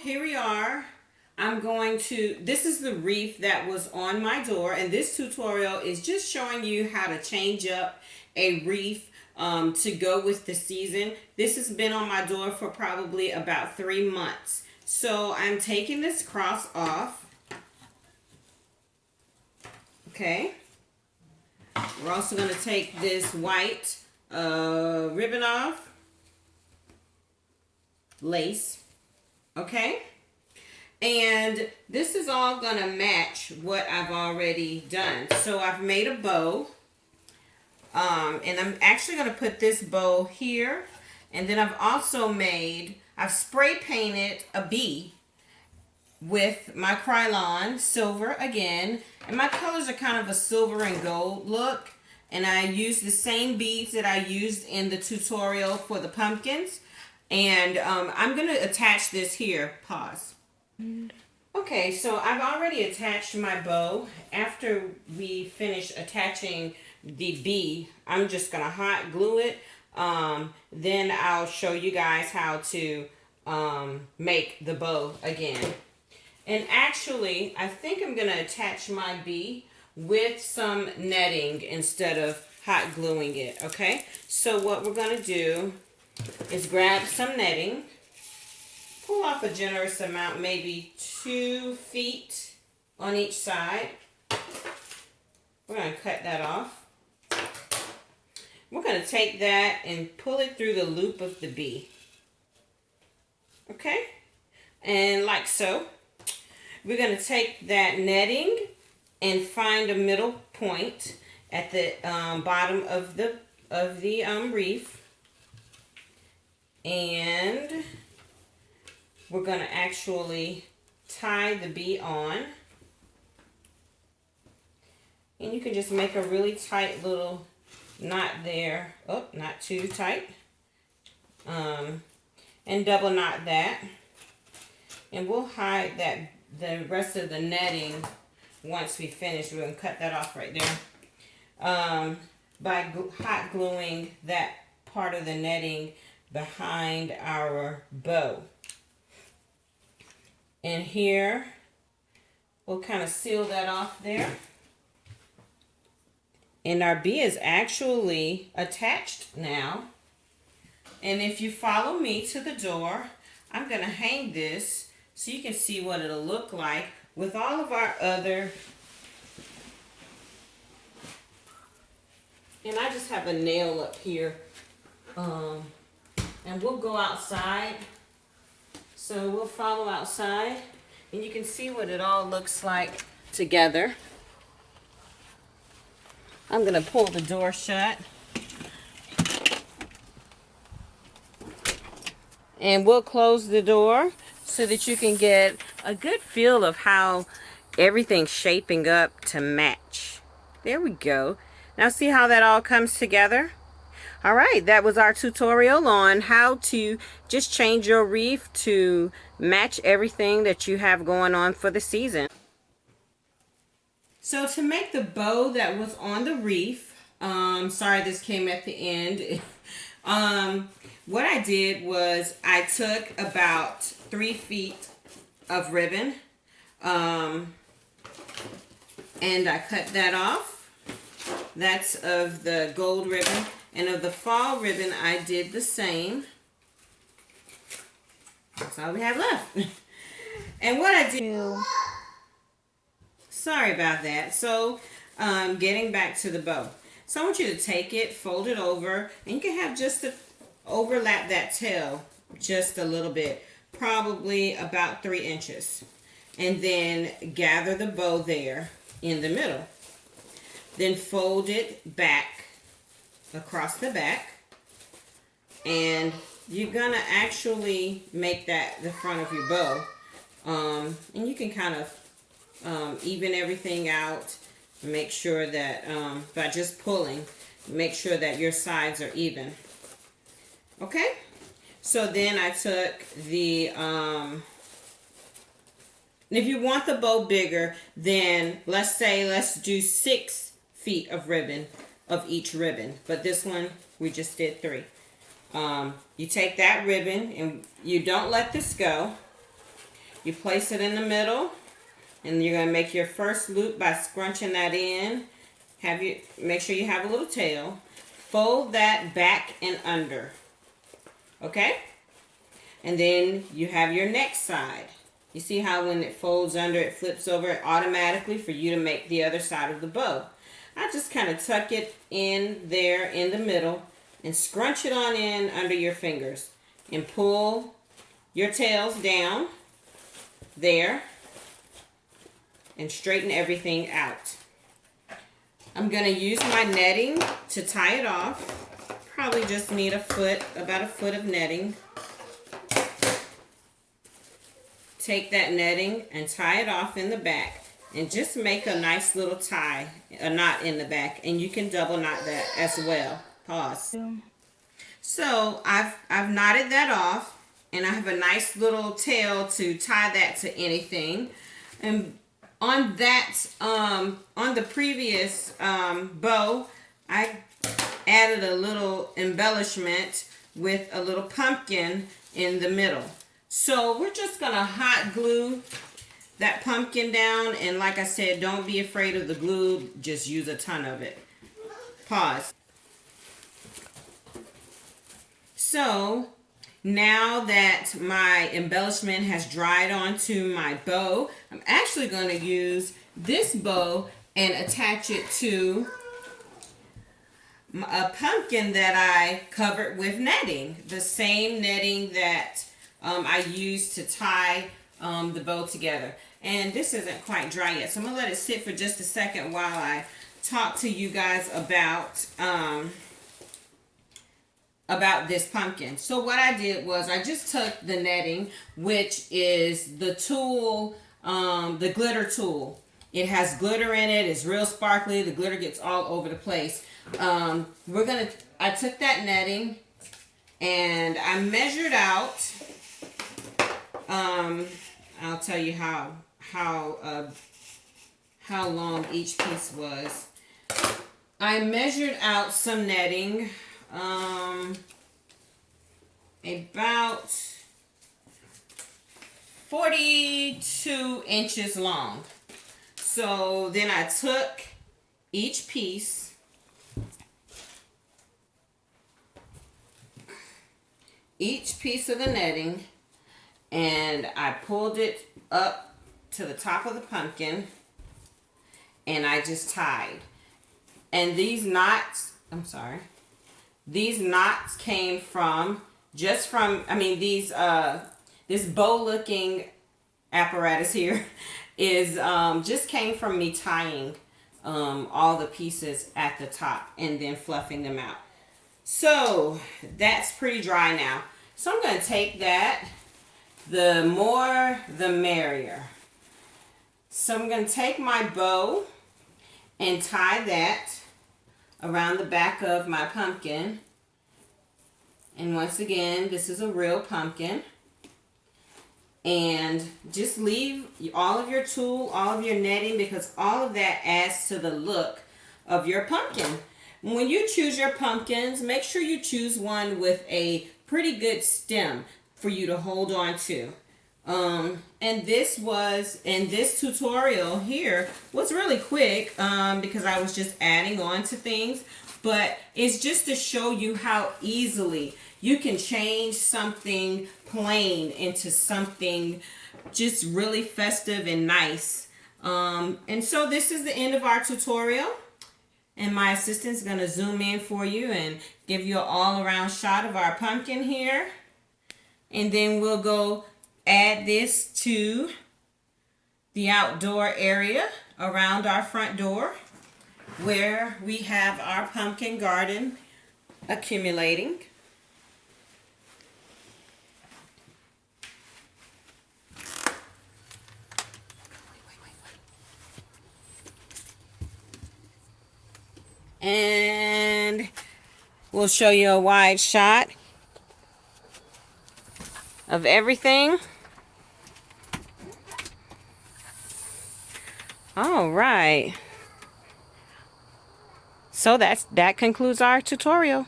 here we are. This is the wreath that was on my door, and this tutorial is just showing you how to change up a wreath to go with the season. This has been on my door for probably about 3 months. So I'm taking this cross off. Okay. We're also going to take this white ribbon off. Lace. Okay. And this is all going to match what I've already done. So I've made a bow. And I'm actually going to put this bow here. And then I've spray painted a bee with my Krylon silver again. And my colors are kind of a silver and gold look. And I used the same beads that I used in the tutorial for the pumpkins. And I'm going to attach this here. Pause. Okay, so I've already attached my bow. After we finish attaching the bee, I'm just going to hot glue it. Then I'll show you guys how to make the bow again. And actually, I think I'm going to attach my bee with some netting instead of hot gluing it, okay? So what we're going to do is grab some netting, pull off a generous amount, maybe 2 feet on each side. We're going to cut that off. We're going to take that and pull it through the loop of the bee. Okay? And like so. We're going to take that netting and find a middle point at the bottom of the wreath. And we're going to actually tie the bee on. And you can just make a really tight little knot there. Oh, not too tight. And double knot that. And we'll hide the rest of the netting once we finish. We're going to cut that off right there. By hot gluing that part of the netting behind our bow. And here, we'll kind of seal that off there. And our bee is actually attached now. And if you follow me to the door, I'm going to hang this so you can see what it'll look like with all of our other. And I just have a nail up here. And we'll go outside. So we'll follow outside. And you can see what it all looks like together. I'm going to pull the door shut. And we'll close the door so that you can get a good feel of how everything's shaping up to match. There we go. Now see how that all comes together? All right, that was our tutorial on how to just change your wreath to match everything that you have going on for the season. So to make the bow that was on the wreath, sorry this came at the end. What I did was I took about 3 feet of ribbon and I cut that off. That's of the gold ribbon. And of the fall ribbon, I did the same. That's all we have left. And what I did... Sorry about that. So, getting back to the bow. So I want you to take it, fold it over, and you can have just to overlap that tail just a little bit. Probably about 3 inches. And then gather the bow there in the middle. Then fold it back across the back, and you're gonna actually make that the front of your bow, and you can kind of even everything out, make sure that by just pulling, make sure that your sides are even. Okay, so then I took the and if you want the bow bigger, then let's do 6 feet of ribbon of each ribbon, but this one we just did 3. You take that ribbon and you don't let this go. You place it in the middle, and you're going to make your first loop by scrunching that in. Make sure you have a little tail. Fold that back and under. Okay? And then you have your next side. You see how when it folds under, it flips over automatically for you to make the other side of the bow. I just kind of tuck it in there in the middle and scrunch it on in under your fingers. And pull your tails down there and straighten everything out. I'm going to use my netting to tie it off. Probably just need about a foot of netting. Take that netting and tie it off in the back and just make a nice little a knot in the back, and you can double knot that as well. Pause. So I've knotted that off, and I have a nice little tail to tie that to anything. And on that, on the previous bow, I added a little embellishment with a little pumpkin in the middle. So we're just going to hot glue that pumpkin down. And like I said, don't be afraid of the glue. Just use a ton of it. Pause. So now that my embellishment has dried onto my bow, I'm actually going to use this bow and attach it to a pumpkin that I covered with netting. The same netting that I used to tie the bow together. And this isn't quite dry yet, so I'm going to let it sit for just a second while I talk to you guys about this pumpkin. So what I did was I just took the netting, which is the tool, the glitter tool. It has glitter in it. It's real sparkly. The glitter gets all over the place. I took that netting and I measured out. I'll tell you how long each piece was. I measured out some netting, about 42 inches long. So then I took each piece of the netting and I pulled it up to the top of the pumpkin and I just tied. And these knots came from this bow looking apparatus here is just came from me tying all the pieces at the top and then fluffing them out. So that's pretty dry now. So I'm going to take that. The more the merrier. So I'm going to take my bow and tie that around the back of my pumpkin. And once again, this is a real pumpkin. And just leave all of your tulle, all of your netting, because all of that adds to the look of your pumpkin. When you choose your pumpkins, make sure you choose one with a pretty good stem for you to hold on to. And this tutorial here was really quick because I was just adding on to things, but it's just to show you how easily you can change something plain into something just really festive and nice. And so this is the end of our tutorial. And my assistant's going to zoom in for you and give you an all-around shot of our pumpkin here. And then we'll go add this to the outdoor area around our front door where we have our pumpkin garden accumulating. And we'll show you a wide shot of everything. All right. So that concludes our tutorial.